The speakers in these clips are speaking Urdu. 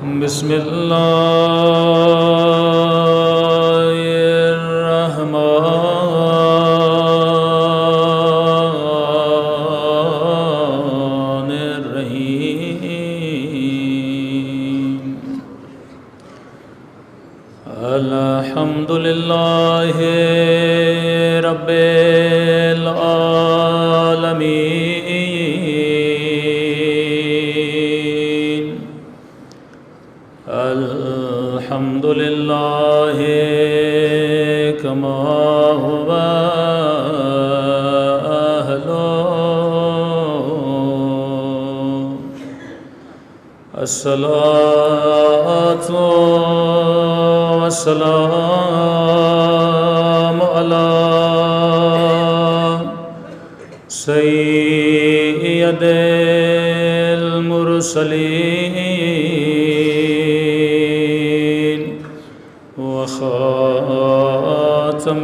بسم الله الرحمن الرحيم الحمد لله رب العالمين الحمد لله كما هو أهله الصلاة والسلام على سيد المرسلين وخاتم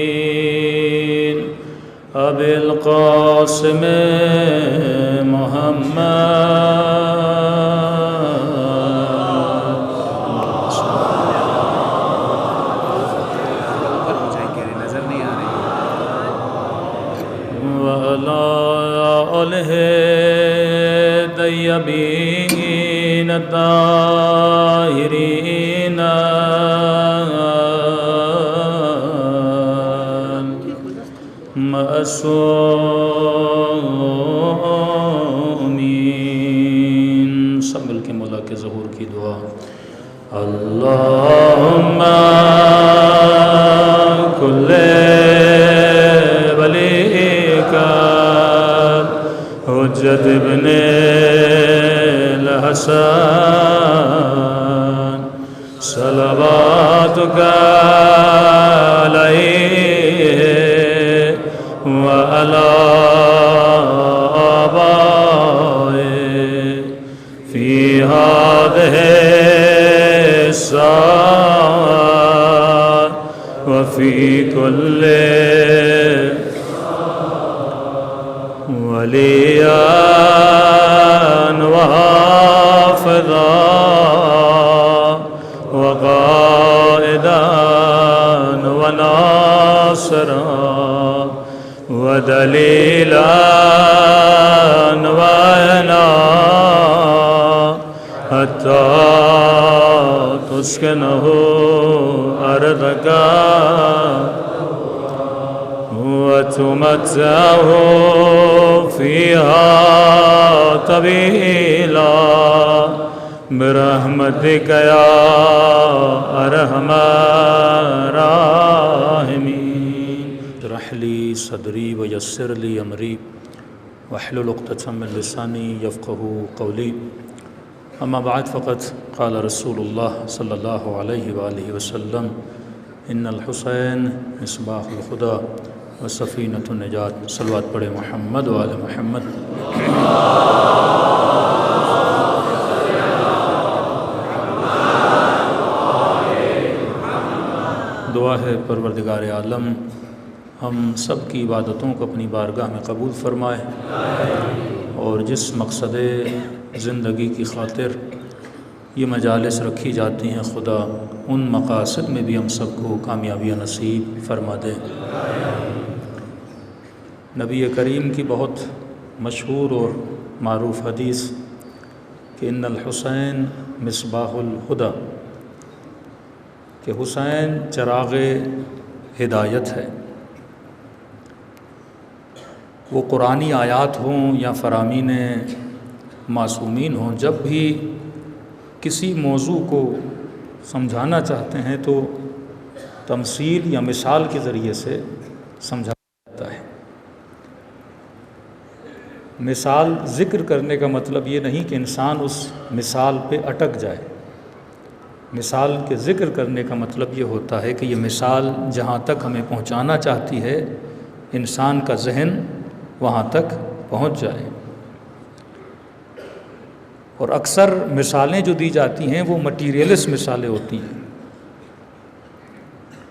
النبيين أبي القاسم وعلى آله الطيبين الطاهرين معصومين سب مل کے مولا کے ظہور کی دعا اللہم کل ولیک حجت ابن الحسن صلواتک علیہ وعلى آبائه في هذه الساعة وفي كل وليا وحافظا وقائدا وناصرا ودليلا وعنا حتى تسكنه أرضك وتمتعه فيها طويلا برحمتك يا أرحم الراحمين اشرح لي صدري ويسر لي أمري واحلل عقدة من لساني يفقهوا قولي أما بعد فقد قال رسول الله صلى الله عليه وآله وسلم إن الحسين مصباح الهدى وسفینۃ النجات صلوات پڑھے محمد وآل محمد دعا ہے پروردگار عالم ہم سب کی عبادتوں کو اپنی بارگاہ میں قبول فرمائے اور جس مقصد زندگی کی خاطر یہ مجالس رکھی جاتی ہیں خدا ان مقاصد میں بھی ہم سب کو کامیابیاں نصیب فرما دے نبی کریم کی بہت مشہور اور معروف حدیث کہ ان الحسین مصباح الہدی کہ حسین چراغ ہدایت ہے وہ قرآنی آیات ہوں یا فرامین معصومین ہوں جب بھی کسی موضوع کو سمجھانا چاہتے ہیں تو تمثیل یا مثال کے ذریعے سے سمجھایا جاتا ہے مثال ذکر کرنے کا مطلب یہ نہیں کہ انسان اس مثال پہ اٹک جائے مثال کے ذکر کرنے کا مطلب یہ ہوتا ہے کہ یہ مثال جہاں تک ہمیں پہنچانا چاہتی ہے انسان کا ذہن وہاں تک پہنچ جائے اور اکثر مثالیں جو دی جاتی ہیں وہ مٹیریلس مثالیں ہوتی ہیں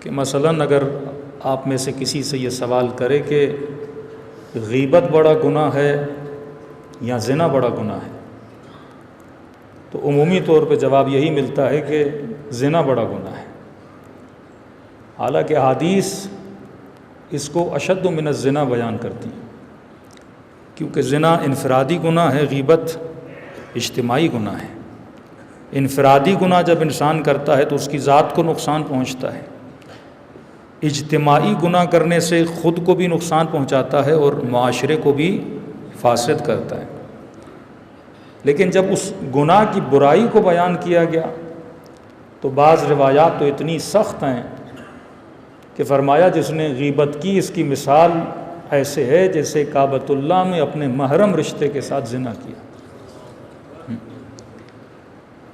کہ مثلاً اگر آپ میں سے کسی سے یہ سوال کرے کہ غیبت بڑا گناہ ہے یا زنا بڑا گناہ ہے؟ تو عمومی طور پہ جواب یہی ملتا ہے کہ زنا بڑا گناہ ہے، حالانکہ احادیث اس کو اشد من الزنا بیان کرتی ہیں، کیونکہ زنا انفرادی گناہ ہے، غیبت اجتماعی گناہ ہے۔ انفرادی گناہ جب انسان کرتا ہے تو اس کی ذات کو نقصان پہنچتا ہے، اجتماعی گناہ کرنے سے خود کو بھی نقصان پہنچاتا ہے اور معاشرے کو بھی فاسد کرتا ہے۔ لیکن جب اس گناہ کی برائی کو بیان کیا گیا تو بعض روایات تو اتنی سخت ہیں کہ فرمایا جس نے غیبت کی اس کی مثال ایسے ہے جیسے کعبۃ اللہ میں اپنے محرم رشتے کے ساتھ زنا کیا۔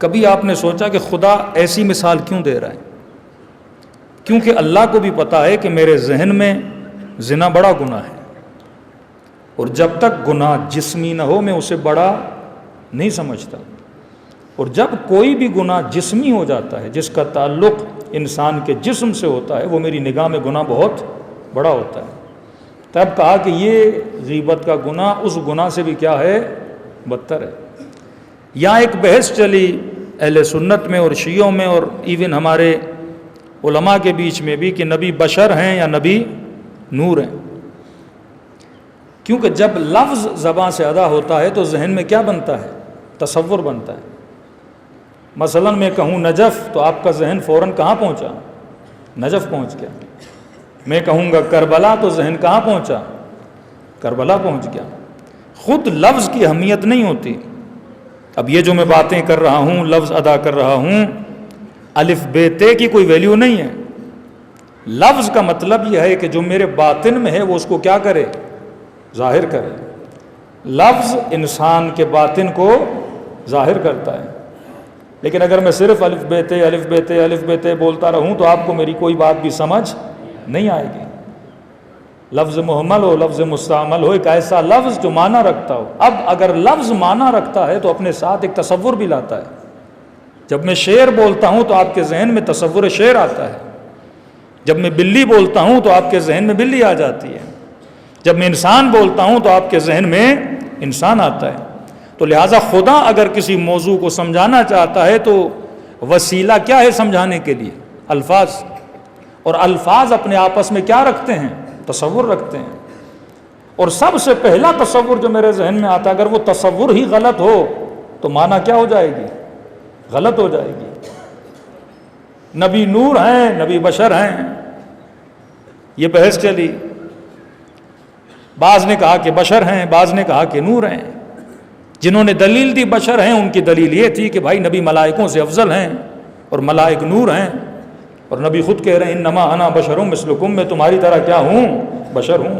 کبھی آپ نے سوچا کہ خدا ایسی مثال کیوں دے رہا ہے؟ کیونکہ اللہ کو بھی پتہ ہے کہ میرے ذہن میں زنا بڑا گناہ ہے، اور جب تک گناہ جسمی نہ ہو میں اسے بڑا نہیں سمجھتا، اور جب کوئی بھی گناہ جسمی ہو جاتا ہے جس کا تعلق انسان کے جسم سے ہوتا ہے وہ میری نگاہ میں گناہ بہت بڑا ہوتا ہے۔ تب کہا کہ یہ غیبت کا گناہ اس گناہ سے بھی کیا ہے؟ بدتر ہے۔ یہاں ایک بحث چلی اہل سنت میں اور شیعوں میں اور ایون ہمارے علماء کے بیچ میں بھی کہ نبی بشر ہیں یا نبی نور ہیں، کیونکہ جب لفظ زبان سے ادا ہوتا ہے تو ذہن میں کیا بنتا ہے؟ تصور بنتا ہے۔ مثلا میں کہوں نجف تو آپ کا ذہن فوراً کہاں پہنچا؟ نجف پہنچ گیا۔ میں کہوں گا کربلا تو ذہن کہاں پہنچا؟ کربلا پہنچ گیا۔ خود لفظ کی اہمیت نہیں ہوتی۔ اب یہ جو میں باتیں کر رہا ہوں، لفظ ادا کر رہا ہوں، الف بے تے کی کوئی ویلیو نہیں ہے۔ لفظ کا مطلب یہ ہے کہ جو میرے باطن میں ہے وہ اس کو کیا کرے؟ ظاہر کرے۔ لفظ انسان کے باطن کو ظاہر کرتا ہے، لیکن اگر میں صرف الف بے تے الف بے تے الف بے تے بولتا رہوں تو آپ کو میری کوئی بات بھی سمجھ نہیں آئے گی۔ لفظ محمل ہو، لفظ مستعمل ہو، ایک ایسا لفظ جو معنی رکھتا ہو۔ اب اگر لفظ معنی رکھتا ہے تو اپنے ساتھ ایک تصور بھی لاتا ہے۔ جب میں شعر بولتا ہوں تو آپ کے ذہن میں تصور شعر آتا ہے، جب میں بلی بولتا ہوں تو آپ کے ذہن میں بلی آ جاتی ہے، جب میں انسان بولتا ہوں تو آپ کے ذہن میں انسان آتا ہے۔ تو لہٰذا خدا اگر کسی موضوع کو سمجھانا چاہتا ہے تو وسیلہ کیا ہے سمجھانے کے لیے؟ الفاظ، اور الفاظ اپنے آپس میں کیا رکھتے ہیں؟ تصور رکھتے ہیں۔ اور سب سے پہلا تصور جو میرے ذہن میں آتا ہے اگر وہ تصور ہی غلط ہو تو معنی کیا ہو جائے گی؟ غلط ہو جائے گی۔ نبی نور ہیں، نبی بشر ہیں، یہ بحث چلی۔ بعض نے کہا کہ بشر ہیں، بعض نے کہا کہ نور ہیں۔ جنہوں نے دلیل دی بشر ہیں ان کی دلیل یہ تھی کہ بھائی نبی ملائکوں سے افضل ہیں اور ملائک نور ہیں، اور نبی خود کہہ رہے ہیں انما انا بشر مثلکم، میں تمہاری طرح کیا ہوں؟ بشر ہوں۔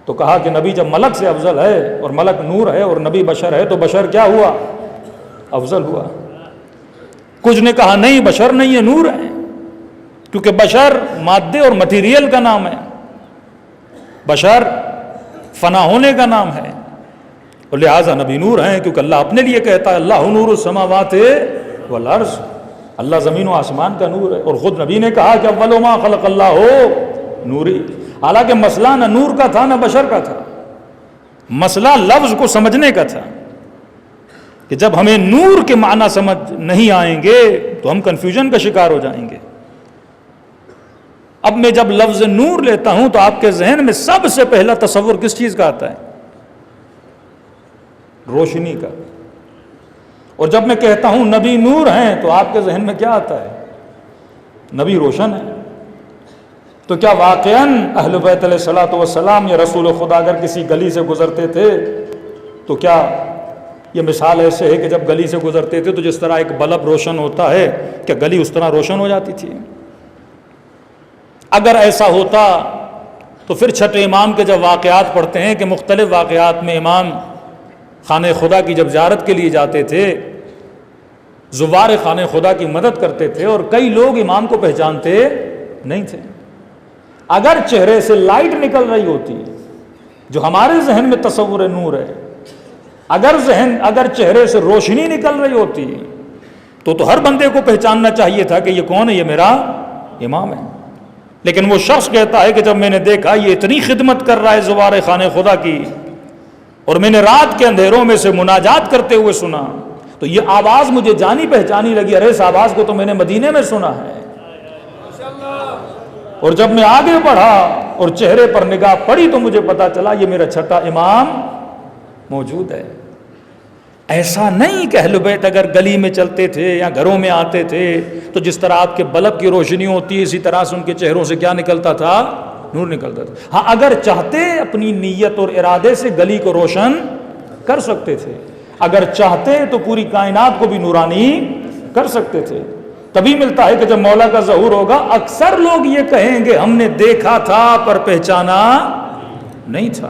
تو کہا کہ نبی جب ملک سے افضل ہے اور ملک نور ہے اور نبی بشر ہے تو بشر کیا ہوا؟ افضل ہوا۔ کچھ نے کہا نہیں بشر نہیں ہے، نور ہے، کیونکہ بشر مادے اور مٹیریل کا نام ہے، بشر فنا ہونے کا نام ہے، اور لہٰذا نبی نور ہیں کیونکہ اللہ اپنے لیے کہتا ہے اللہ نور السماوات والارض، اللہ زمین و آسمان کا نور ہے، اور خود نبی نے کہا کہ اول ما خلق اللہ نوری۔ حالانکہ مسئلہ نہ نور کا تھا نہ بشر کا تھا، مسئلہ لفظ کو سمجھنے کا تھا کہ جب ہمیں نور کے معنی سمجھ نہیں آئیں گے تو ہم کنفیوژن کا شکار ہو جائیں گے۔ اب میں جب لفظ نور لیتا ہوں تو آپ کے ذہن میں سب سے پہلا تصور کس چیز کا آتا ہے؟ روشنی کا۔ اور جب میں کہتا ہوں نبی نور ہیں تو آپ کے ذہن میں کیا آتا ہے؟ نبی روشن ہے۔ تو کیا واقعاً اہل بیت علیہ الصلوۃ والسلام یا رسول خدا اگر کسی گلی سے گزرتے تھے تو کیا یہ مثال ایسے ہے کہ جب گلی سے گزرتے تھے تو جس طرح ایک بلب روشن ہوتا ہے کیا گلی اس طرح روشن ہو جاتی تھی؟ اگر ایسا ہوتا تو پھر چھٹے امام کے جب واقعات پڑھتے ہیں کہ مختلف واقعات میں امام خانہ خدا کی جب زیارت کے لیے جاتے تھے، زوار خانہ خدا کی مدد کرتے تھے، اور کئی لوگ امام کو پہچانتے نہیں تھے۔ اگر چہرے سے لائٹ نکل رہی ہوتی جو ہمارے ذہن میں تصور نور ہے، اگر چہرے سے روشنی نکل رہی ہوتی تو ہر بندے کو پہچاننا چاہیے تھا کہ یہ کون ہے؟ یہ میرا امام ہے۔ لیکن وہ شخص کہتا ہے کہ جب میں نے دیکھا یہ اتنی خدمت کر رہا ہے زوار خانہ خدا کی، اور میں نے رات کے اندھیروں میں سے مناجات کرتے ہوئے سنا، تو یہ آواز مجھے جانی پہچانی لگی، ارے اس آواز کو تو میں نے مدینے میں سنا ہے۔ اور جب میں آگے بڑھا اور چہرے پر نگاہ پڑی تو مجھے پتا چلا یہ میرا چھٹا امام موجود ہے۔ ایسا نہیں کہ اہل بیت اگر گلی میں چلتے تھے یا گھروں میں آتے تھے تو جس طرح آپ کے بلب کی روشنی ہوتی ہے اسی طرح سے ان کے چہروں سے کیا نکلتا تھا؟ نور نکلتا تھا۔ ہاں اگر چاہتے اپنی نیت اور ارادے سے گلی کو روشن کر سکتے تھے، اگر چاہتے تو پوری کائنات کو بھی نورانی کر سکتے تھے۔ تبھی ملتا ہے کہ جب مولا کا ظہور ہوگا اکثر لوگ یہ کہیں گے ہم نے دیکھا تھا پر پہچانا نہیں تھا۔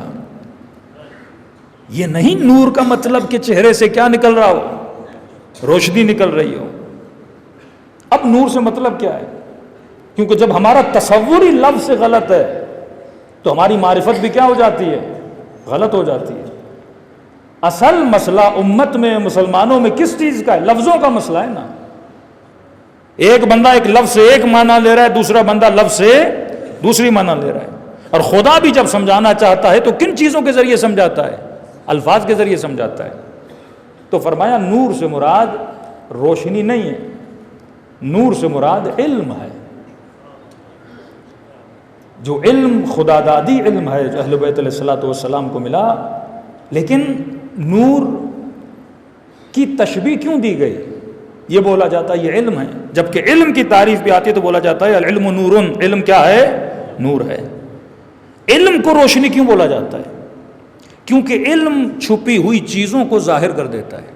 یہ نہیں نور کا مطلب کہ چہرے سے کیا نکل رہا ہو، روشنی نکل رہی ہو۔ اب نور سے مطلب کیا ہے؟ کیونکہ جب ہمارا تصور ہی لفظ سے غلط ہے تو ہماری معرفت بھی کیا ہو جاتی ہے؟ غلط ہو جاتی ہے۔ اصل مسئلہ امت میں مسلمانوں میں کس چیز کا ہے؟ لفظوں کا مسئلہ ہے نا۔ ایک بندہ ایک لفظ سے ایک معنی لے رہا ہے، دوسرا بندہ لفظ سے دوسری معنی لے رہا ہے۔ اور خدا بھی جب سمجھانا چاہتا ہے تو کن چیزوں کے ذریعے سمجھاتا ہے؟ الفاظ کے ذریعے سمجھاتا ہے۔ تو فرمایا نور سے مراد روشنی نہیں ہے، نور سے مراد علم ہے۔ جو علم خدا دادی علم ہے جو اہل بیت علیہ الصلوۃ والسلام کو ملا، لیکن نور کی تشبیہ کیوں دی گئی؟ یہ بولا جاتا ہے یہ علم ہے، جبکہ علم کی تعریف بھی آتی ہے تو بولا جاتا ہے العلم نور، علم کیا ہے؟ نور ہے۔ علم کو روشنی کیوں بولا جاتا ہے؟ کیونکہ علم چھپی ہوئی چیزوں کو ظاہر کر دیتا ہے۔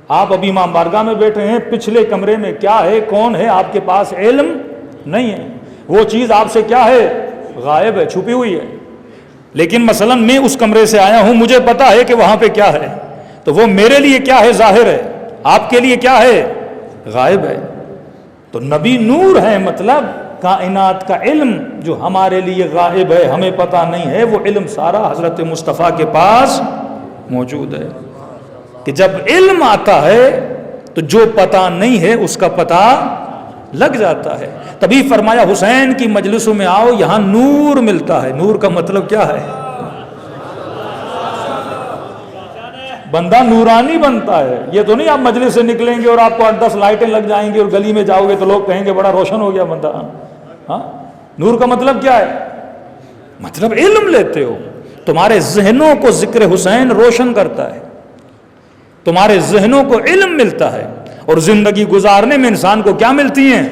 آپ ابھی امام بارگاہ میں بیٹھے ہیں، پچھلے کمرے میں کیا ہے، کون ہے، آپ کے پاس علم نہیں ہے، وہ چیز آپ سے کیا ہے؟ غائب ہے، چھپی ہوئی ہے۔ لیکن مثلا میں اس کمرے سے آیا ہوں، مجھے پتا ہے کہ وہاں پہ کیا ہے، تو وہ میرے لیے کیا ہے؟ ظاہر ہے، آپ کے لیے کیا ہے؟ غائب ہے۔ تو نبی نور ہے، مطلب کائنات کا علم جو ہمارے لیے غائب ہے، ہمیں پتہ نہیں ہے، وہ علم سارا حضرت مصطفیٰ کے پاس موجود ہے۔ کہ جب علم آتا ہے تو جو پتہ نہیں ہے اس کا پتہ لگ جاتا ہے۔ تبھی فرمایا حسین کی مجلسوں میں آؤ، یہاں نور ملتا ہے۔ نور کا مطلب کیا ہے؟ بندہ نورانی بنتا ہے۔ یہ تو نہیں آپ مجلس سے نکلیں گے اور آپ کو 8-10 لائٹیں لگ جائیں گی اور گلی میں جاؤ گے تو لوگ کہیں گے بڑا روشن ہو گیا بندہ۔ ہاں، نور کا مطلب کیا ہے؟ مطلب علم لیتے ہو، تمہارے ذہنوں کو ذکر حسین روشن کرتا ہے، تمہارے ذہنوں کو علم ملتا ہے، اور زندگی گزارنے میں انسان کو کیا ملتی ہیں؟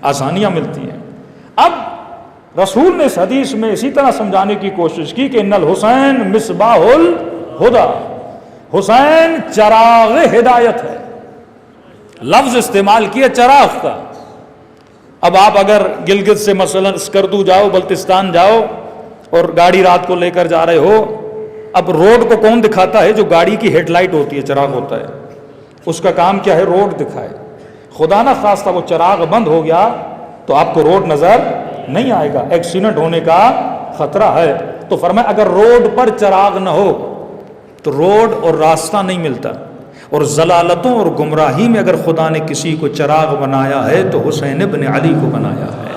آسانیاں ملتی ہیں۔ اب رسول نے اس حدیث میں اسی طرح سمجھانے کی کوشش کی کہ ان الحسین مصباح الہدی، حسین چراغ ہدایت ہے، لفظ استعمال کیا چراغ کا۔ اب آپ اگر گلگت سے مثلا اسکردو جاؤ، بلتستان جاؤ اور گاڑی رات کو لے کر جا رہے ہو، اب روڈ کو کون دکھاتا ہے؟ جو گاڑی کی ہیڈ لائٹ ہوتی ہے، چراغ ہوتا ہے، اس کا کام کیا ہے؟ روڈ دکھائے۔ خدا نہ خواستہ وہ چراغ بند ہو گیا تو آپ کو روڈ نظر نہیں آئے گا، ایکسیڈنٹ ہونے کا خطرہ ہے۔ تو فرمایا اگر روڈ پر چراغ نہ ہو تو روڈ اور راستہ نہیں ملتا۔ اور ضلالتوں اور گمراہی میں اگر خدا نے کسی کو چراغ بنایا ہے تو حسین ابن علی کو بنایا ہے۔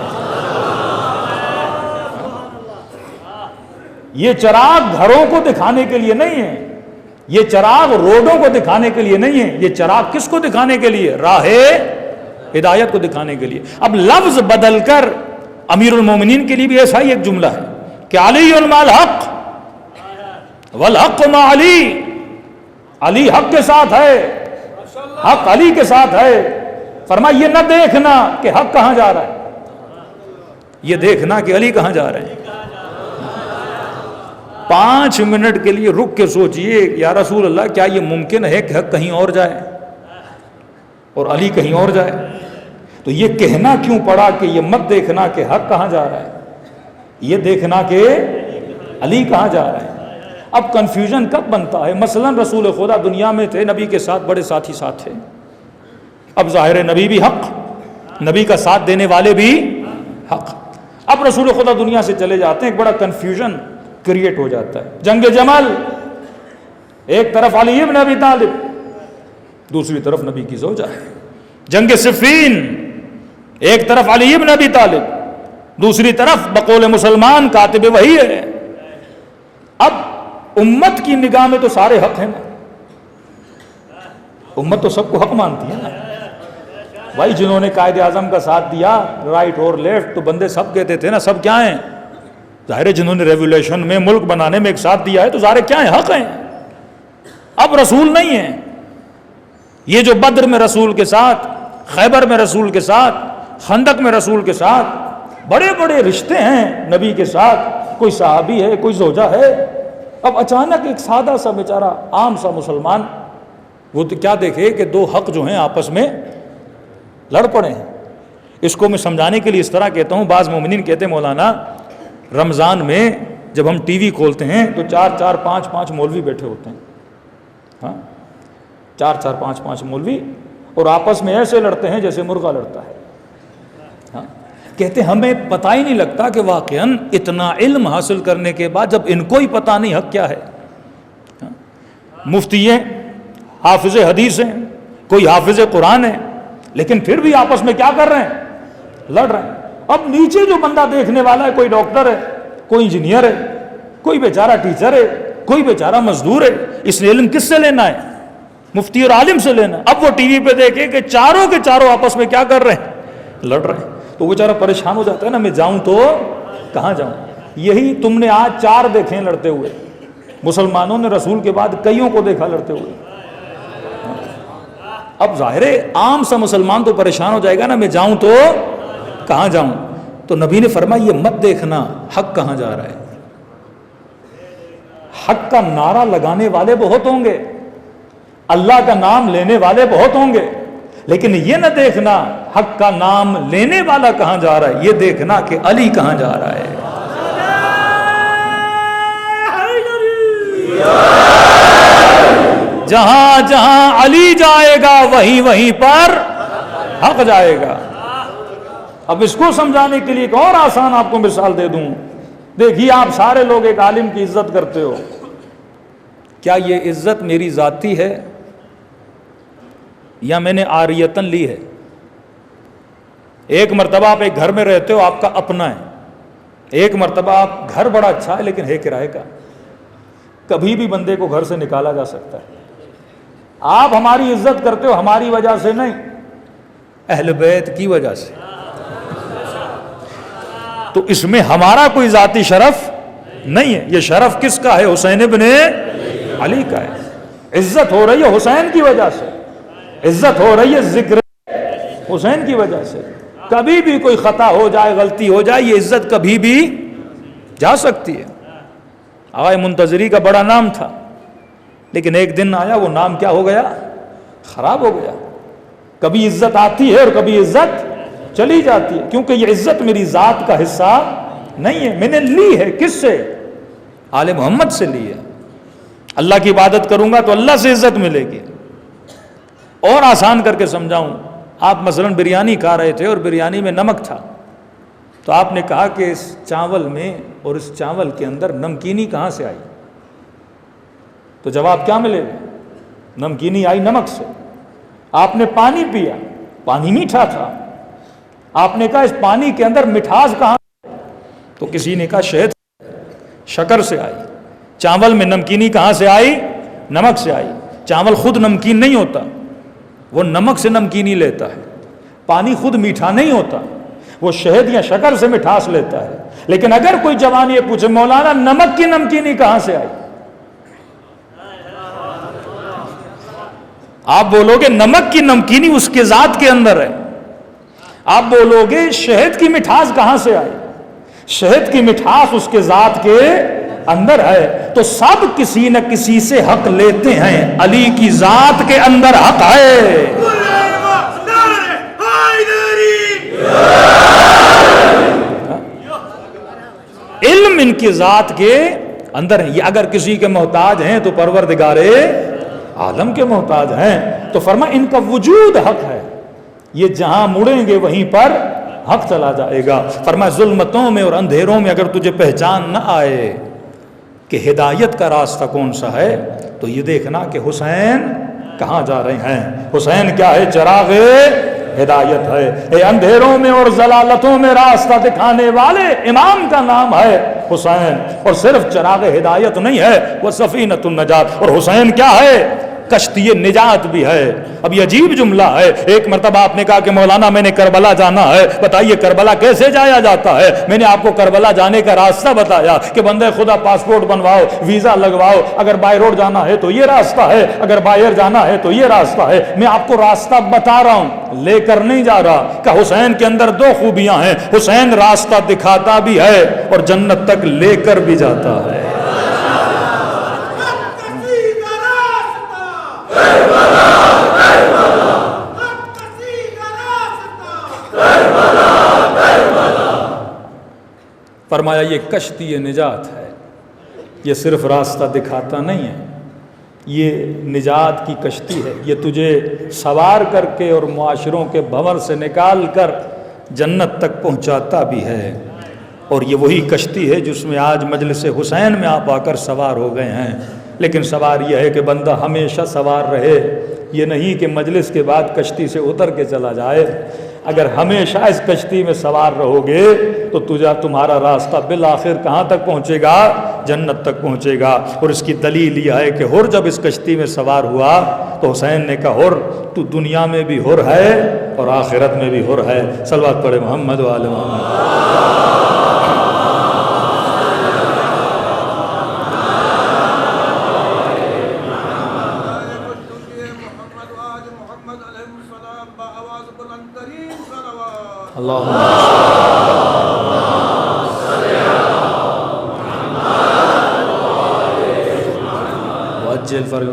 یہ چراغ گھروں کو دکھانے کے لیے نہیں ہے، یہ چراغ روڈوں کو دکھانے کے لیے نہیں ہے، یہ چراغ کس کو دکھانے کے لیے؟ راہ ہدایت کو دکھانے کے لیے۔ اب لفظ بدل کر امیر المومنین کے لیے بھی ایسا ہی ایک جملہ ہے کہ علی مع الحق والحق مع علی، علی حق کے ساتھ ہے، حق علی کے ساتھ ہے۔ فرمایا یہ نہ دیکھنا کہ حق کہاں جا رہا ہے، یہ دیکھنا کہ علی کہاں جا رہے ہیں۔ 5 منٹ کے لیے رک کے سوچئے یا رسول اللہ کیا یہ ممکن ہے کہ حق کہیں اور جائے اور علی کہیں اور جائے؟ تو یہ کہنا کیوں پڑا کہ یہ مت دیکھنا کہ حق کہاں جا رہا ہے، یہ دیکھنا کہ علی کہاں جا رہا ہے۔ اب کنفیوژن کب بنتا ہے؟ مثلا رسول خدا دنیا میں تھے، نبی کے ساتھ بڑے ساتھی ساتھ تھے، اب ظاہر نبی بھی حق، نبی کا ساتھ دینے والے بھی حق۔ اب رسول خدا دنیا سے چلے جاتے ہیں، ایک بڑا کنفیوژن کریٹ ہو جاتا ہے۔ جنگ جمل، ایک طرف علی ابن ابی طالب، دوسری طرف نبی کی زوجہ ہے۔ جنگ صفین، ایک طرف علی ابن ابی طالب، دوسری طرف بقول مسلمان کاتب وحی ہے۔ اب امت کی نگاہ میں تو سارے حق ہیں نا، امت تو سب کو حق مانتی ہے نا بھائی. جنہوں نے قائد اعظم کا ساتھ دیا رائٹ اور لیفٹ تو بندے سب کہتے تھے نا سب کیا ہیں؟ ظاہر ہے جنہوں نے ریولیوشن میں ملک بنانے میں ایک ساتھ دیا ہے تو ظاہر کیا ہیں؟ حق ہیں. اب رسول نہیں ہیں. یہ جو بدر میں رسول کے ساتھ، خیبر میں رسول کے ساتھ، خندق میں رسول کے ساتھ بڑے بڑے رشتے ہیں نبی کے ساتھ، کوئی صحابی ہے، کوئی زوجہ ہے. اب اچانک ایک سادہ سا بیچارہ عام سا مسلمان وہ تو کیا دیکھے کہ دو حق جو ہیں آپس میں لڑ پڑے ہیں. اس کو میں سمجھانے کے لیے اس طرح کہتا ہوں. بعض مومنین کہتے ہیں مولانا رمضان میں جب ہم ٹی وی کھولتے ہیں تو 4 5 مولوی بیٹھے ہوتے ہیں. ہاں 4 5 مولوی اور آپس میں ایسے لڑتے ہیں جیسے مرغا لڑتا ہے. ہاں کہتے ہمیں پتہ ہی نہیں لگتا کہ واقعاً اتنا علم حاصل کرنے کے بعد جب ان کو ہی پتہ نہیں حق کیا ہے. مفتی ہیں، حافظ حدیث ہیں، کوئی حافظ قرآن ہے، لیکن پھر بھی آپس میں کیا کر رہے ہیں؟ لڑ رہے ہیں. اب نیچے جو بندہ دیکھنے والا ہے، کوئی ڈاکٹر ہے، کوئی انجینئر ہے، کوئی بیچارہ ٹیچر ہے، کوئی بیچارہ مزدور ہے، اس نے علم کس سے لینا ہے؟ مفتی اور عالم سے لینا. اب وہ ٹی وی پہ دیکھے کہ چاروں کے چاروں آپس میں کیا کر رہے ہیں؟ لڑ رہے ہیں. تو وہ بیچارہ پریشان ہو جاتا ہے نا، میں جاؤں تو کہاں جاؤں. یہی تم نے آج 4 دیکھے لڑتے ہوئے. مسلمانوں نے رسول کے بعد کئیوں کو دیکھا لڑتے ہوئے. اب ظاہر ہے عام سا مسلمان تو پریشان ہو جائے گا نا، میں جاؤں تو کہاں جاؤں. تو نبی نے فرمایا یہ مت دیکھنا حق کہاں جا رہا ہے. حق کا نعرہ لگانے والے بہت ہوں گے، اللہ کا نام لینے والے بہت ہوں گے، لیکن یہ نہ دیکھنا حق کا نام لینے والا کہاں جا رہا ہے، یہ دیکھنا کہ علی کہاں جا رہا ہے. جہاں جہاں علی جائے گا وہیں پر حق جائے گا. اب اس کو سمجھانے کے لیے ایک اور آسان آپ کو مثال دے دوں. دیکھیے آپ سارے لوگ ایک عالم کی عزت کرتے ہو، کیا یہ عزت میری ذاتی ہے یا میں نے عاریتاً لی ہے؟ ایک مرتبہ آپ ایک گھر میں رہتے ہو، آپ کا اپنا ہے. ایک مرتبہ آپ گھر بڑا اچھا ہے لیکن ہے کرائے کا. کبھی بھی بندے کو گھر سے نکالا جا سکتا ہے. آپ ہماری عزت کرتے ہو ہماری وجہ سے نہیں، اہل بیت کی وجہ سے. تو اس میں ہمارا کوئی ذاتی شرف نہیں ہے. یہ شرف کس کا ہے؟ حسین ابن علی کا ہے. عزت ہو رہی ہے حسین کی وجہ سے، عزت ہو رہی ہے ذکر حسین کی وجہ سے. کبھی بھی کوئی خطا ہو جائے، غلطی ہو جائے، یہ عزت کبھی بھی جا سکتی ہے. آقا منتظری کا بڑا نام تھا، لیکن ایک دن آیا وہ نام کیا ہو گیا؟ خراب ہو گیا. کبھی عزت آتی ہے اور کبھی عزت چلی جاتی ہے، کیونکہ یہ عزت میری ذات کا حصہ نہیں ہے. میں نے لی ہے کس سے؟ آل محمد سے لی ہے. اللہ کی عبادت کروں گا تو اللہ سے عزت ملے گی. اور آسان کر کے سمجھاؤں، آپ مثلا بریانی کھا رہے تھے اور بریانی میں نمک تھا، تو آپ نے کہا کہ اس چاول میں اور اس چاول کے اندر نمکینی کہاں سے آئی؟ تو جواب کیا ملے گا؟ نمکینی آئی نمک سے. آپ نے پانی پیا، پانی میٹھا تھا، آپ نے کہا اس پانی کے اندر مٹھاس کہاں؟ تو کسی نے کہا شہد شکر سے آئی. چاول میں نمکینی کہاں سے آئی؟ نمک سے آئی. چاول خود نمکین نہیں ہوتا، وہ نمک سے نمکینی لیتا ہے. پانی خود میٹھا نہیں ہوتا، وہ شہد یا شکر سے مٹھاس لیتا ہے. لیکن اگر کوئی جوان یہ پوچھے مولانا نمک کی نمکینی کہاں سے آئی، آپ بولو گے نمک کی نمکینی اس کے ذات کے اندر ہے. آپ بولو گے شہد کی مٹھاس کہاں سے آئی، شہد کی مٹھاس اس کے ذات کے اندر ہے. تو سب کسی نہ کسی سے حق لیتے ہیں، علی کی ذات کے اندر حق ہے. علم ان کی ذات کے اندر ہے. یہ اگر کسی کے محتاج ہیں تو پروردگار عالم کے محتاج ہیں. تو فرمایا ان کا وجود حق ہے، یہ جہاں مڑیں گے وہیں پر حق چلا جائے گا. فرمایا ظلمتوں میں اور اندھیروں میں اگر تجھے پہچان نہ آئے کہ ہدایت کا راستہ کون سا ہے، تو یہ دیکھنا کہ حسین کہاں جا رہے ہیں. حسین کیا ہے؟ چراغ ہدایت ہے. اے اندھیروں میں اور ضلالتوں میں راستہ دکھانے والے امام کا نام ہے. حسین، اور صرف چراغ ہدایت نہیں ہے، وہ سفینۃ النجات، اور حسین کیا ہے؟ کشتی نجات بھی ہے۔ اب یہ عجیب جملہ ہے، ایک مرتبہ آپ نے کہا کہ مولانا میں نے کربلا جانا ہے، بتائیے کربلا کیسے جایا جاتا ہے؟ میں نے آپ کو کربلا جانے کا راستہ بتایا کہ بندے خدا پاسپورٹ بنواؤ، ویزا لگواؤ، اگر بائی روڈ جانا ہے تو یہ راستہ ہے، اگر باہر جانا ہے تو یہ راستہ ہے۔ میں آپ کو راستہ بتا رہا ہوں، لے کر نہیں جا رہا۔ کہ حسین کے اندر دو خوبیاں ہیں، حسین راستہ دکھاتا بھی ہے اور جنت تک لے کر بھی جاتا ہے۔ فرمایا یہ کشتی نجات ہے، یہ صرف راستہ دکھاتا نہیں ہے، یہ نجات کی کشتی ہے، یہ تجھے سوار کر کے اور معاشروں کے بھنور سے نکال کر جنت تک پہنچاتا بھی ہے۔ اور یہ وہی کشتی ہے جس میں آج مجلس حسین میں آپ آ کر سوار ہو گئے ہیں۔ لیکن سوار یہ ہے کہ بندہ ہمیشہ سوار رہے، یہ نہیں کہ مجلس کے بعد کشتی سے اتر کے چلا جائے۔ اگر ہمیشہ اس کشتی میں سوار رہو گے تو تمہارا راستہ بالآخر کہاں تک پہنچے گا؟ جنت تک پہنچے گا۔ اور اس کی دلیل یہ ہے کہ حر جب اس کشتی میں سوار ہوا تو حسین نے کہا حر تو دنیا میں بھی حر ہے اور آخرت میں بھی حر ہے۔ صلوات پڑھے محمد و آل محمد۔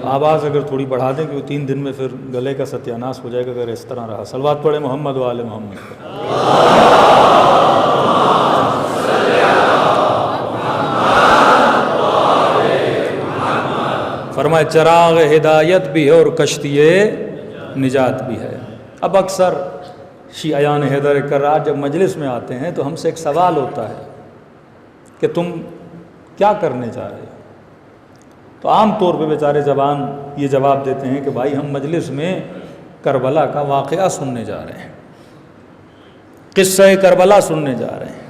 آواز اگر تھوڑی بڑھا دیں کہ وہ 3 دن میں پھر گلے کا ستیاناس ہو جائے گا اگر اس طرح رہا۔ صلوات پڑھے محمد و آل محمد۔ فرمائے چراغ ہدایت بھی ہے اور کشتی نجات بھی ہے۔ اب اکثر شیعیان حیدر کرار جب مجلس میں آتے ہیں تو ہم سے ایک سوال ہوتا ہے کہ تم کیا کرنے جا رہے ہو؟ تو عام طور پہ بیچارے زبان یہ جواب دیتے ہیں کہ بھائی ہم مجلس میں کربلا کا واقعہ سننے جا رہے ہیں، قصہ کربلا سننے جا رہے ہیں۔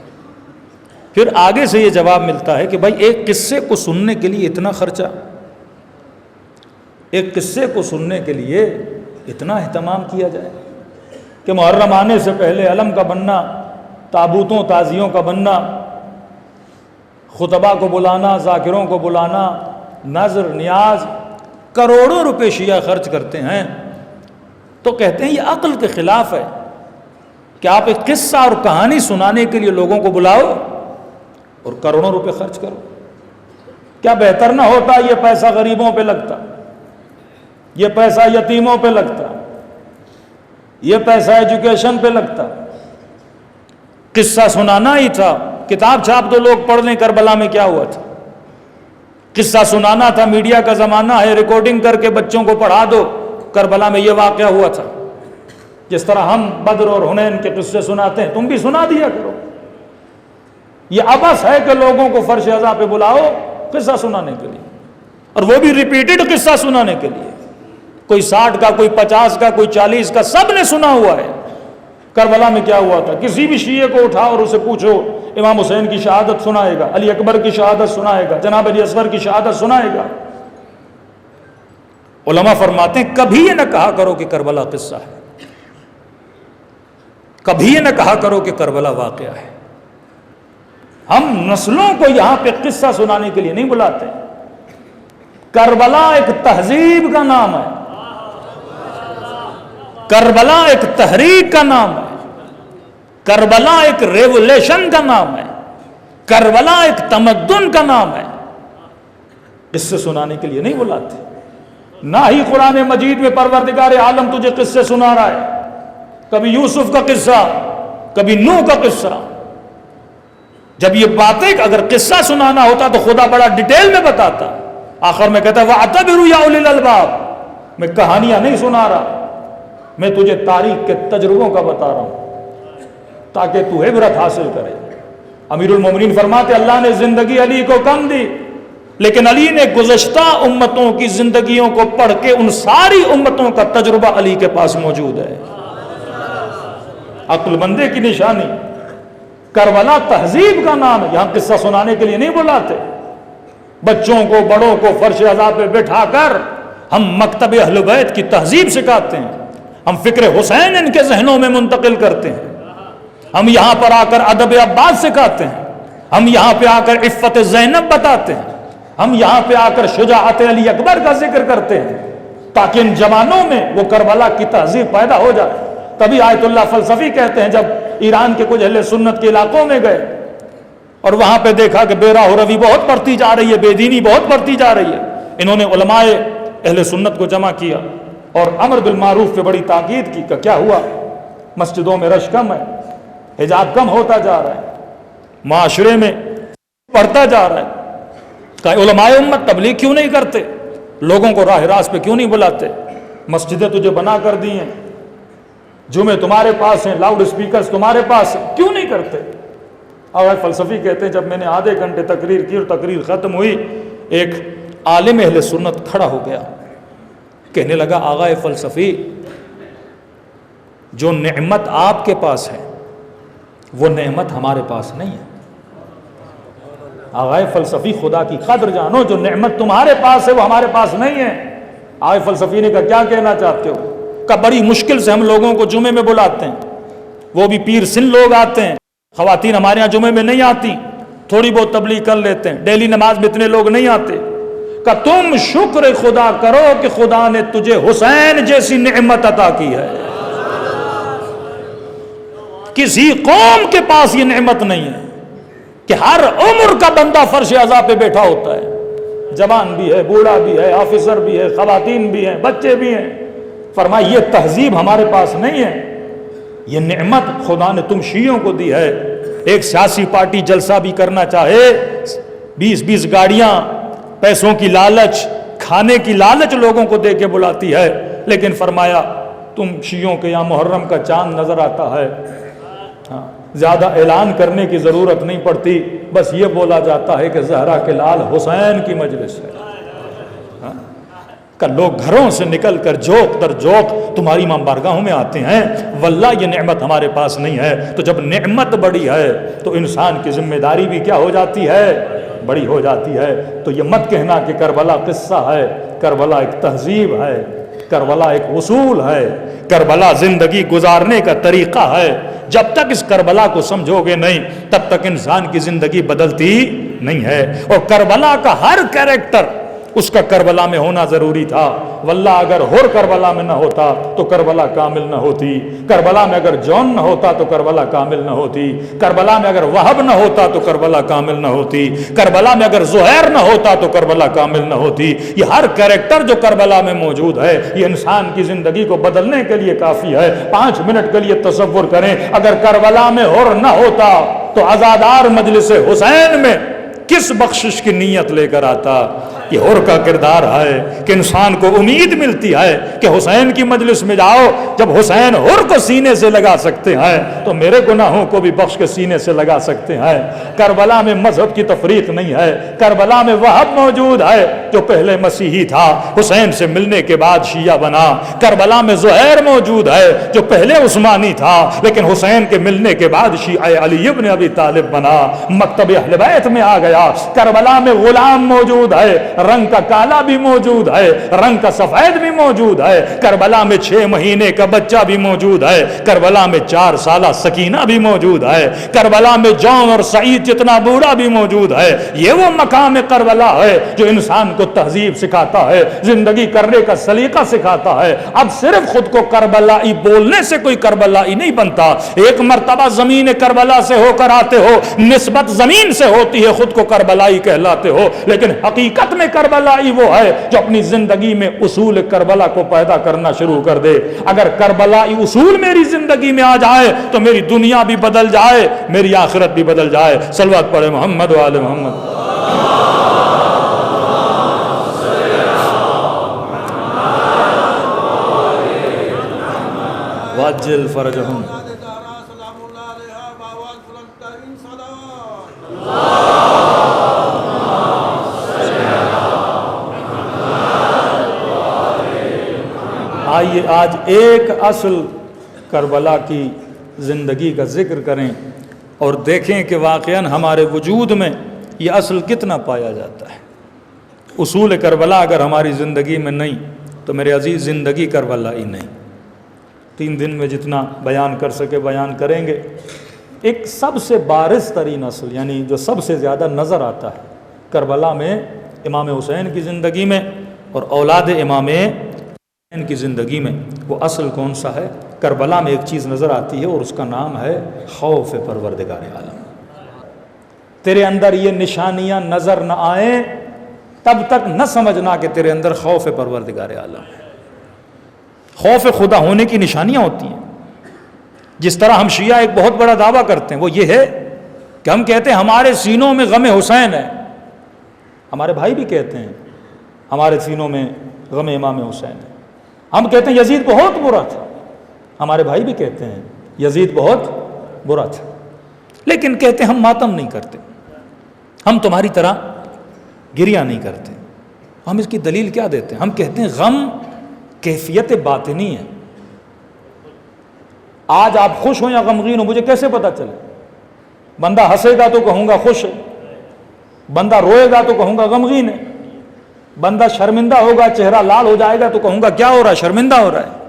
پھر آگے سے یہ جواب ملتا ہے کہ بھائی ایک قصے کو سننے کے لیے اتنا خرچہ، ایک قصے کو سننے کے لیے اتنا اہتمام کیا جائے کہ محرم آنے سے پہلے علم کا بننا، تابوتوں تعزیوں کا بننا، خطبہ کو بلانا، ذاکروں کو بلانا، نظر نیاز، کروڑوں روپے شیعہ خرچ کرتے ہیں۔ تو کہتے ہیں یہ عقل کے خلاف ہے کہ آپ ایک قصہ اور کہانی سنانے کے لیے لوگوں کو بلاؤ اور کروڑوں روپے خرچ کرو۔ کیا بہتر نہ ہوتا یہ پیسہ غریبوں پہ لگتا، یہ پیسہ یتیموں پہ لگتا، یہ پیسہ ایجوکیشن پہ لگتا؟ قصہ سنانا ہی تھا، کتاب چھاپ دو لوگ پڑھ لیں کربلا میں کیا ہوا تھا۔ قصہ سنانا تھا، میڈیا کا زمانہ ہے، ریکارڈنگ کر کے بچوں کو پڑھا دو کربلا میں یہ واقعہ ہوا تھا۔ جس طرح ہم بدر اور حنین کے قصے سناتے ہیں تم بھی سنا دیا کرو۔ یہ عبث ہے کہ لوگوں کو فرش عزا پہ بلاؤ قصہ سنانے کے لیے، اور وہ بھی ریپیٹڈ قصہ سنانے کے لیے، کوئی 60 کا، کوئی 50 کا، کوئی 40 کا، سب نے سنا ہوا ہے۔ کربلا میں کیا ہوا تھا؟ کسی بھی شیعہ کو اٹھا اور اسے پوچھو، امام حسین کی شہادت سنائے گا، علی اکبر کی شہادت سنائے گا، جناب علی اصغر کی شہادت سنائے گا۔ علماء فرماتے ہیں کبھی یہ نہ کہا کرو کہ کربلا قصہ ہے، کبھی یہ نہ کہا کرو کہ کربلا واقعہ ہے۔ ہم نسلوں کو یہاں پہ قصہ سنانے کے لیے نہیں بلاتے۔ کربلا ایک تہذیب کا نام ہے، کربلا ایک تحریک کا نام ہے، کربلا ایک ریولیشن کا نام ہے، کربلا ایک تمدن کا نام ہے۔ قصے سنانے کے لیے نہیں بلاتے۔ نہ ہی قرآن مجید میں پروردگار عالم تجھے قصے سنا رہا ہے، کبھی یوسف کا قصہ، کبھی نوح کا قصہ۔ جب یہ باتیں اگر قصہ سنانا ہوتا تو خدا بڑا ڈیٹیل میں بتاتا، آخر میں کہتا وَاعْتَبِرُوا يَا أُولِي الْأَلْبَابِ، میں کہانیاں نہیں سنا رہا، میں تجھے تاریخ کے تجربوں کا بتا رہا ہوں تاکہ تو عبرت حاصل کرے۔ امیر المومنین فرماتے اللہ نے زندگی علی کو کم دی، لیکن علی نے گزشتہ امتوں کی زندگیوں کو پڑھ کے ان ساری امتوں کا تجربہ علی کے پاس موجود ہے۔ عقل مندے کی نشانی کربلا تہذیب کا نام ہے. یہاں قصہ سنانے کے لیے نہیں بلاتے. بچوں کو بڑوں کو فرش عزا پہ بٹھا کر ہم مکتب اہل بیت کی تہذیب سکھاتے ہیں. ہم فکر حسین ان کے ذہنوں میں منتقل کرتے ہیں. ہم یہاں پر آ کر ادب عباس سکھاتے ہیں. ہم یہاں پہ آ کر عفت زینب بتاتے ہیں. ہم یہاں پہ آ کر شجاعت علی اکبر کا ذکر کرتے ہیں تاکہ ان جوانوں میں وہ کربلا کی تہذیب پیدا ہو جائے. تبھی آیت اللہ فلسفی کہتے ہیں جب ایران کے کچھ اہل سنت کے علاقوں میں گئے اور وہاں پہ دیکھا کہ بے راہ و روی بہت بڑھتی جا رہی ہے, بے دینی بہت بڑھتی جا رہی ہے, انہوں نے علماء اہل سنت کو جمع کیا اور امر بالمعروف پہ بڑی تاکید کی کہ کیا ہوا, مسجدوں میں رش کم ہے, حجاب کم ہوتا جا رہا ہے, معاشرے میں بڑھتا جا رہا ہے. کہ علماء امت تبلیغ کیوں نہیں کرتے, لوگوں کو راہ راست پہ کیوں نہیں بلاتے؟ مسجدیں تجھے بنا کر دی ہیں, جمعے تمہارے پاس ہیں, لاؤڈ اسپیکرز تمہارے پاس ہیں, کیوں نہیں کرتے؟ اور فلسفی کہتے ہیں جب میں نے آدھے گھنٹے تقریر کی اور تقریر ختم ہوئی, ایک عالم اہل سنت کھڑا ہو گیا, کہنے لگا آغا فلسفی جو نعمت آپ کے پاس ہے وہ نعمت ہمارے پاس نہیں ہے. آغا فلسفی خدا کی قدر جانو, جو نعمت تمہارے پاس ہے وہ ہمارے پاس نہیں ہے. آغا فلسفی نے کہا کیا کہنا چاہتے ہو؟ کہ بڑی مشکل سے ہم لوگوں کو جمعے میں بلاتے ہیں, وہ بھی پیر سن لوگ آتے ہیں, خواتین ہمارے ہاں جمعے میں نہیں آتی, تھوڑی بہت تبلیغ کر لیتے ہیں, ڈیلی نماز میں اتنے لوگ نہیں آتے. کہ تم شکر خدا کرو کہ خدا نے تجھے حسین جیسی نعمت عطا کی ہے. کسی قوم کے پاس یہ نعمت نہیں ہے کہ ہر عمر کا بندہ فرش عزا پہ بیٹھا ہوتا ہے, جوان بھی ہے, بوڑھا بھی ہے, آفیسر بھی ہے, خواتین بھی ہیں, بچے بھی ہیں. فرمایا یہ تہذیب ہمارے پاس نہیں ہے, یہ نعمت خدا نے تم شیعوں کو دی ہے. ایک سیاسی پارٹی جلسہ بھی کرنا چاہے, 20 گاڑیاں, پیسوں کی لالچ, کھانے کی لالچ لوگوں کو دے کے بلاتی ہے, لیکن فرمایا تم شیعوں کے یہاں محرم کا چاند نظر آتا ہے, زیادہ اعلان کرنے کی ضرورت نہیں پڑتی, بس یہ بولا جاتا ہے کہ زہرا کے لال حسین کی مجلس ہے. کہ لوگ گھروں سے نکل کر جوک در جوک تمہاری ماں بارگاہوں میں آتے ہیں. واللہ یہ نعمت ہمارے پاس نہیں ہے. تو جب نعمت بڑی ہے تو انسان کی ذمہ داری بھی کیا ہو جاتی ہے؟ بڑی ہو جاتی ہے. تو یہ مت کہنا کہ کربلا قصہ ہے, کربلا ایک تہذیب ہے, کربلا ایک اصول ہے, کربلا زندگی گزارنے کا طریقہ ہے. جب تک اس کربلا کو سمجھو گے نہیں تب تک انسان کی زندگی بدلتی نہیں ہے. اور کربلا کا ہر کیریکٹر اس کا کربلا میں ہونا ضروری تھا. واللہ اگر ہور کربلا میں نہ ہوتا تو کربلا کامل نہ ہوتی. کربلا میں اگر جون نہ ہوتا تو کربلا کامل نہ ہوتی. کربلا میں اگر وہب نہ ہوتا تو کربلا کامل نہ ہوتی. کربلا میں اگر زہیر نہ ہوتا تو کربلا کامل نہ ہوتی. یہ ہر کریکٹر جو کربلا میں موجود ہے یہ انسان کی زندگی کو بدلنے کے لیے کافی ہے. 5 منٹ کے لیے تصور کریں, اگر کربلا میں ہور نہ ہوتا تو عزادار مجلس حسین میں کس بخشش کی نیت لے کر آتا. یہ ہور کا کردار ہے کہ انسان کو امید ملتی ہے کہ حسین کی مجلس میں جاؤ, جب حسین ہور کو سینے سے لگا سکتے ہیں تو میرے گناہوں کو بھی بخش کے سینے سے لگا سکتے ہیں. کربلا میں مذہب کی تفریق نہیں ہے, کربلا میں وہب موجود ہے جو پہلے مسیحی تھا, حسین سے ملنے کے بعد شیعہ بنا. کربلا میں زہیر موجود ہے جو پہلے عثمانی تھا لیکن حسین کے ملنے کے بعد شیعہ علی ابن ابی طالب بنا, مکتب اہل بیت میں آ گیا. کربلا میں غلام موجود ہے, رنگ کا کالا بھی موجود ہے, رنگ کا سفید بھی موجود ہے. کربلا میں 6 مہینے کا بچہ بھی موجود ہے. کربلا میں 4 سالہ سکینہ بھی موجود ہے. کربلا میں جون اور سعید جتنا بوڑھا بھی موجود ہے. یہ وہ مقام کربلا ہے جو انسان کو تہذیب سکھاتا ہے, زندگی کرنے کا سلیقہ سکھاتا ہے. اب صرف خود کو کربلائی بولنے سے کوئی کربلائی نہیں بنتا. ایک مرتبہ زمین کربلا سے ہو کر آتے ہو, نسبت زمین سے ہوتی ہے, خود کو کربلائی کہلاتے ہو, لیکن حقیقت میں کربلائی وہ ہے جو اپنی زندگی میں اصول کربلا کو پیدا کرنا شروع کر دے. اگر کربلائی اصول میری زندگی میں آ جائے تو میری دنیا بھی بدل جائے, میری آخرت بھی بدل جائے. صلوات پڑھے محمد و آل محمد. واجل فرجہم. آئیے آج ایک اصل کربلا کی زندگی کا ذکر کریں اور دیکھیں کہ واقعاً ہمارے وجود میں یہ اصل کتنا پایا جاتا ہے۔ اصول کربلا اگر ہماری زندگی میں نہیں تو میرے عزیز زندگی کربلا ہی نہیں۔ 3 دن میں جتنا بیان کر سکے بیان کریں گے۔ ایک سب سے بارز ترین اصل، یعنی جو سب سے زیادہ نظر آتا ہے کربلا میں امام حسین کی زندگی میں اور اولاد امام حسین کی زندگی میں، وہ اصل کون سا ہے؟ کربلا میں ایک چیز نظر آتی ہے اور اس کا نام ہے خوف پروردگار عالم۔ تیرے اندر یہ نشانیاں نظر نہ آئیں تب تک نہ سمجھنا کہ تیرے اندر خوف پروردگار عالم ہے۔ خوف خدا ہونے کی نشانیاں ہوتی ہیں۔ جس طرح ہم شیعہ ایک بہت بڑا دعویٰ کرتے ہیں، وہ یہ ہے کہ ہم کہتے ہیں ہمارے سینوں میں غم حسین ہے۔ ہمارے بھائی بھی کہتے ہیں ہمارے سینوں میں غم امام حسین ہے۔ ہم کہتے ہیں یزید بہت برا تھا۔ ہمارے بھائی بھی کہتے ہیں یزید بہت برا تھا، لیکن کہتے ہیں ہم ماتم نہیں کرتے، ہم تمہاری طرح گریہ نہیں کرتے۔ ہم اس کی دلیل کیا دیتے ہیں؟ ہم کہتے ہیں غم کیفیت باطنی ہے۔ آج آپ خوش ہو یا غمگین ہو مجھے کیسے پتا چلے؟ بندہ ہنسے گا تو کہوں گا خوش ہے، بندہ روئے گا تو کہوں گا غمگین ہے، بندہ شرمندہ ہوگا چہرہ لال ہو جائے گا تو کہوں گا کیا ہو رہا ہے؟ شرمندہ ہو رہا ہے۔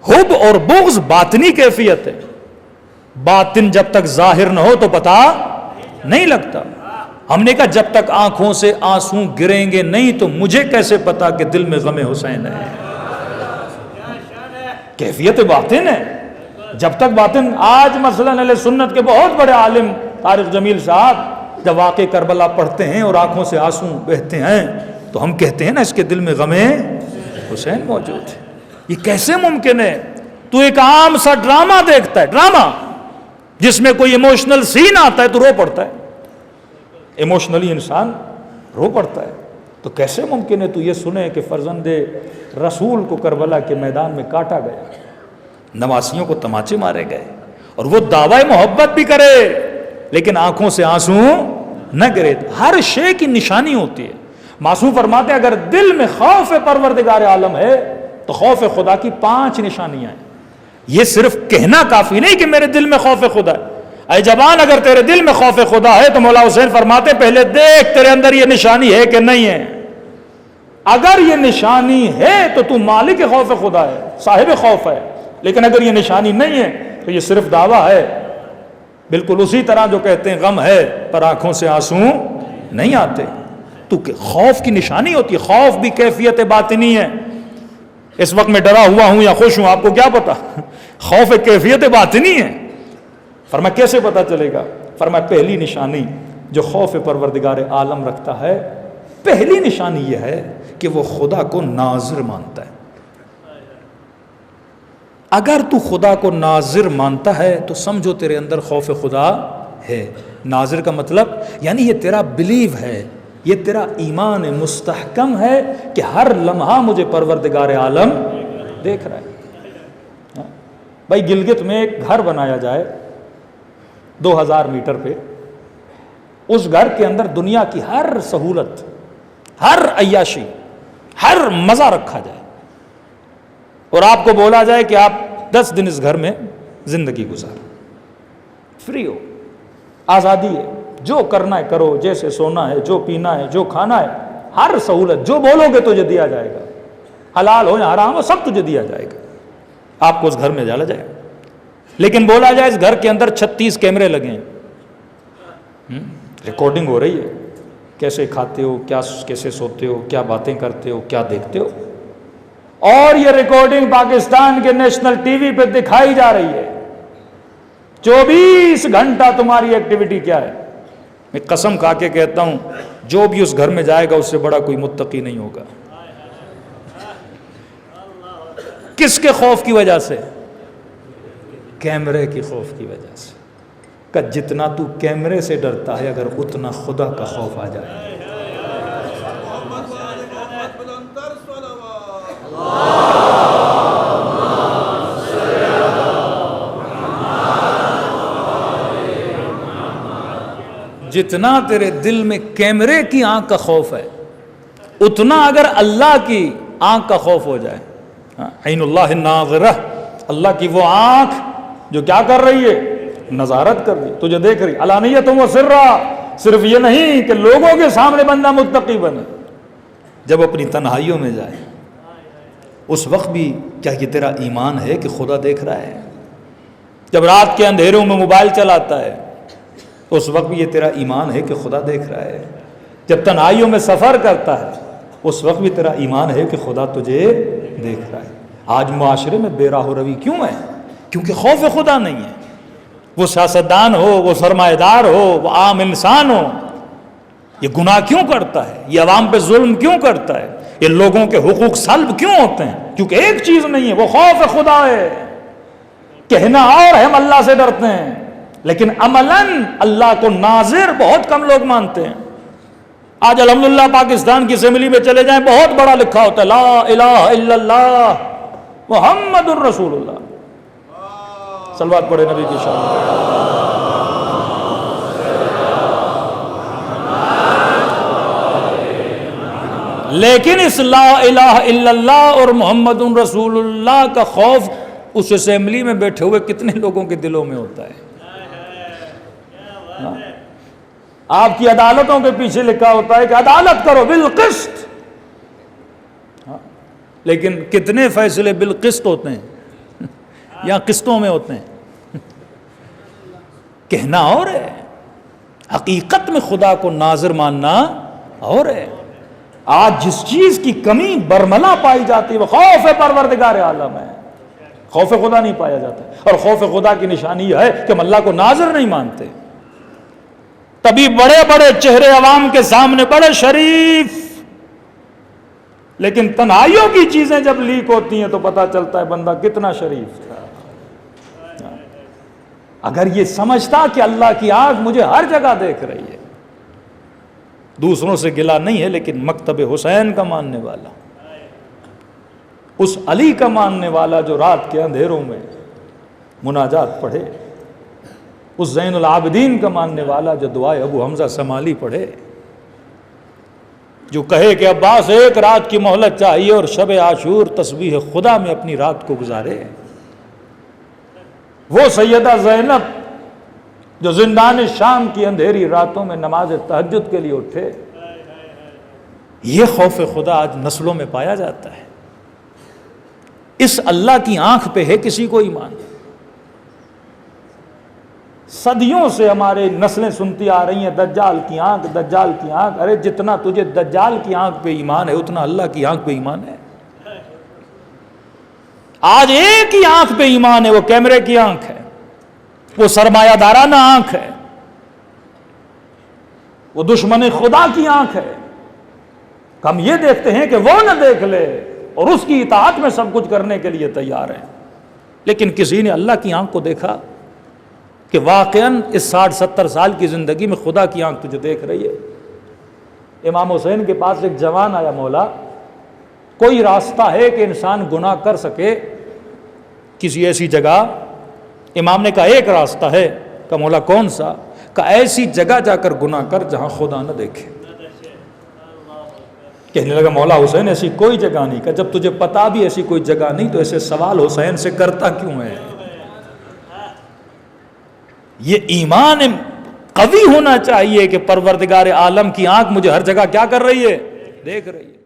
حب اور بغض باطنی کیفیت ہے، باطن جب تک ظاہر نہ ہو تو پتہ نہیں لگتا۔ ہم نے کہا جب تک آنکھوں سے آنسو گریں گے نہیں تو مجھے کیسے پتا کہ دل میں غم حسین ہے؟ کیفیت باطن ہے۔ جب تک باطن، آج مثلا اہل سنت کے بہت بڑے عالم طارق جمیل صاحب جب واقع کربلا پڑھتے ہیں اور آنکھوں سے آنسو بہتے ہیں تو ہم کہتے ہیں نا اس کے دل میں غم حسین موجود ہے۔ یہ کیسے ممکن ہے؟ تو ایک عام سا ڈرامہ دیکھتا ہے، ڈرامہ جس میں کوئی ایموشنل سین آتا ہے تو رو پڑتا ہے، ایموشنلی انسان رو پڑتا ہے۔ تو کیسے ممکن ہے تو یہ سنے کہ فرزند رسول کو کربلا کے میدان میں کاٹا گیا، نواسیوں کو تماچے مارے گئے، اور وہ دعوی محبت بھی کرے لیکن آنکھوں سے آنسو نہ گرے؟ ہر شے کی نشانی ہوتی ہے۔ معصوم فرماتے ہیں اگر دل میں خوف پروردگار عالم ہے تو خوف خدا کی 5 نشانیاں ہیں۔ یہ صرف کہنا کافی نہیں کہ میرے دل میں خوف خدا ہے۔ اے جوان، اگر تیرے دل میں خوف خدا ہے تو مولا حسین فرماتے پہلے دیکھ تیرے اندر یہ نشانی ہے کہ نہیں ہے۔ اگر یہ نشانی ہے تو تو مالک خوف خدا ہے، صاحب خوف ہے، لیکن اگر یہ نشانی نہیں ہے تو یہ صرف دعویٰ ہے۔ بالکل اسی طرح جو کہتے ہیں غم ہے پر آنکھوں سے آنسو نہیں آتے، تو خوف کی نشانی ہوتی ہے۔ خوف بھی کیفیت باطنی ہے۔ اس وقت میں ڈرا ہوا ہوں یا خوش ہوں آپ کو کیا پتا؟ خوف ایک کیفیت باطنی ہے۔ فرمایا کیسے پتا چلے گا؟ فرمایا پہلی نشانی جو خوف پروردگار عالم رکھتا ہے، پہلی نشانی یہ ہے کہ وہ خدا کو ناظر مانتا ہے۔ اگر تو خدا کو ناظر مانتا ہے تو سمجھو تیرے اندر خوف خدا ہے۔ ناظر کا مطلب یعنی یہ تیرا بلیو ہے، یہ تیرا ایمان مستحکم ہے کہ ہر لمحہ مجھے پروردگار عالم دیکھ رہا ہے۔ بھائی گلگت میں ایک گھر بنایا جائے 2000 میٹر پہ، اس گھر کے اندر دنیا کی ہر سہولت، ہر عیاشی، ہر مزہ رکھا جائے اور آپ کو بولا جائے کہ آپ 10 دن اس گھر میں زندگی گزاریں، فری ہو، آزادی ہے، جو کرنا ہے کرو، جیسے سونا ہے، جو پینا ہے، جو کھانا ہے، ہر سہولت جو بولو گے تجھے دیا جائے گا، حلال ہو یا حرام ہو سب تجھے دیا جائے گا، آپ کو اس گھر میں ڈالا جائے گا۔ لیکن بولا جائے اس گھر کے اندر 36 کیمرے لگے ہیں، ریکارڈنگ ہو رہی ہے، کیسے کھاتے ہو، کیسے سوتے ہو، کیا باتیں کرتے ہو، کیا دیکھتے ہو، اور یہ ریکارڈنگ پاکستان کے نیشنل ٹی وی پہ دکھائی جا رہی ہے۔ 24 گھنٹہ تمہاری ایکٹیویٹی کیا ہے؟ میں قسم کھا کے کہتا ہوں جو بھی اس گھر میں جائے گا اس سے بڑا کوئی متقی نہیں ہوگا۔ کس کے خوف کی وجہ سے؟ کیمرے کی خوف کی وجہ سے۔ کہ جتنا تو کیمرے سے ڈرتا ہے اگر اتنا خدا کا خوف آ جائے۔ جتنا تیرے دل میں کیمرے کی آنکھ کا خوف ہے اتنا اگر اللہ کی آنکھ کا خوف ہو جائے، عین اللہ الناظرہ، اللہ کی وہ آنکھ جو کیا کر رہی ہے؟ نظارت کر رہی، تجھے دیکھ رہی، علانیۃ و سرا. صرف یہ نہیں کہ لوگوں کے سامنے بندہ متقی بنے، جب اپنی تنہائیوں میں جائے اس وقت بھی کیا یہ تیرا ایمان ہے کہ خدا دیکھ رہا ہے؟ جب رات کے اندھیروں میں موبائل چلاتا ہے تو اس وقت بھی یہ تیرا ایمان ہے کہ خدا دیکھ رہا ہے؟ جب تنہائیوں میں سفر کرتا ہے اس وقت بھی تیرا ایمان ہے کہ خدا تجھے دیکھ رہا ہے؟ آج معاشرے میں بے راہ و روی کیوں ہے؟ کیونکہ خوف خدا نہیں ہے. وہ سیاستدان ہو، وہ سرمایہ دار ہو، وہ عام انسان ہو، یہ گناہ کیوں کرتا ہے؟ یہ عوام پہ ظلم کیوں کرتا ہے؟ یہ لوگوں کے حقوق سلب کیوں ہوتے ہیں؟ کیونکہ ایک چیز نہیں ہے، وہ خوف خدا ہے. کہنا اور ہے ہم اللہ سے ڈرتے ہیں، لیکن عملاً اللہ کو ناظر بہت کم لوگ مانتے ہیں. آج الحمدللہ پاکستان کی اسمبلی میں چلے جائیں، بہت بڑا لکھا ہوتا ہے لا الہ الا اللہ محمد الرسول اللہ. صلوات پڑھے نبی کی شان. لیکن اس لا الہ الا اللہ اور محمد رسول اللہ کا خوف اس اسمبلی میں بیٹھے ہوئے کتنے لوگوں کے دلوں میں ہوتا ہے؟ آپ کی عدالتوں کے پیچھے لکھا ہوتا ہے کہ عدالت کرو بالقسط، لیکن کتنے فیصلے بالقسط ہوتے ہیں یا قسطوں میں ہوتے ہیں؟ کہنا اور ہے، حقیقت میں خدا کو ناظر ماننا اور ہے. آج جس چیز کی کمی برملا پائی جاتی ہے وہ خوف پروردگار عالم ہے، خوف خدا نہیں پایا جاتا. اور خوف خدا کی نشانی یہ ہے کہ ہم اللہ کو ناظر نہیں مانتے. تبھی بڑے بڑے چہرے عوام کے سامنے بڑے شریف، لیکن تنہائیوں کی چیزیں جب لیک ہوتی ہیں تو پتہ چلتا ہے بندہ کتنا شریف تھا. اگر یہ سمجھتا کہ اللہ کی آنکھ مجھے ہر جگہ دیکھ رہی ہے، دوسروں سے گلا نہیں ہے لیکن مکتب حسین کا ماننے والا، اس علی کا ماننے والا جو رات کے اندھیروں میں مناجات پڑھے، اس زین العابدین کا ماننے والا جو دعائے ابو حمزہ سمالی پڑھے، جو کہے کہ عباس ایک رات کی مہلت چاہیے اور شب عاشور تسبیح خدا میں اپنی رات کو گزارے، وہ سیدہ زینب جو زندان شام کی اندھیری راتوں میں نماز تہجد کے لیے اٹھے. یہ خوف خدا آج نسلوں میں پایا جاتا ہے. اس اللہ کی آنکھ پہ ہے کسی کو ایمان؟ صدیوں سے ہمارے نسلیں سنتی آ رہی ہیں دجال کی آنکھ، دجال کی آنکھ. ارے جتنا تجھے دجال کی آنکھ پہ ایمان ہے اتنا اللہ کی آنکھ پہ ایمان ہے. آج ایک ہی آنکھ پہ ایمان ہے، وہ کیمرے کی آنکھ ہے، وہ سرمایہ دارانہ آنکھ ہے، وہ دشمن خدا کی آنکھ ہے. ہم یہ دیکھتے ہیں کہ وہ نہ دیکھ لے اور اس کی اطاعت میں سب کچھ کرنے کے لیے تیار ہیں. لیکن کسی نے اللہ کی آنکھ کو دیکھا کہ واقعاً اس 60-70 سال کی زندگی میں خدا کی آنکھ تجھے دیکھ رہی ہے. امام حسین کے پاس ایک جوان آیا، مولا کوئی راستہ ہے کہ انسان گناہ کر سکے کسی ایسی جگہ؟ امام نے کہا ایک راستہ ہے. کہا مولا کون سا؟ کہا ایسی جگہ جا کر گناہ کر جہاں خدا نہ دیکھے. کہنے لگا مولا حسین ایسی کوئی جگہ نہیں. کہا جب تجھے پتا بھی ایسی کوئی جگہ نہیں تو ایسے سوال حسین سے کرتا کیوں ہے؟ یہ ایمان قوی ہونا چاہیے کہ پروردگار عالم کی آنکھ مجھے ہر جگہ کیا کر رہی ہے؟ دیکھ رہی ہے.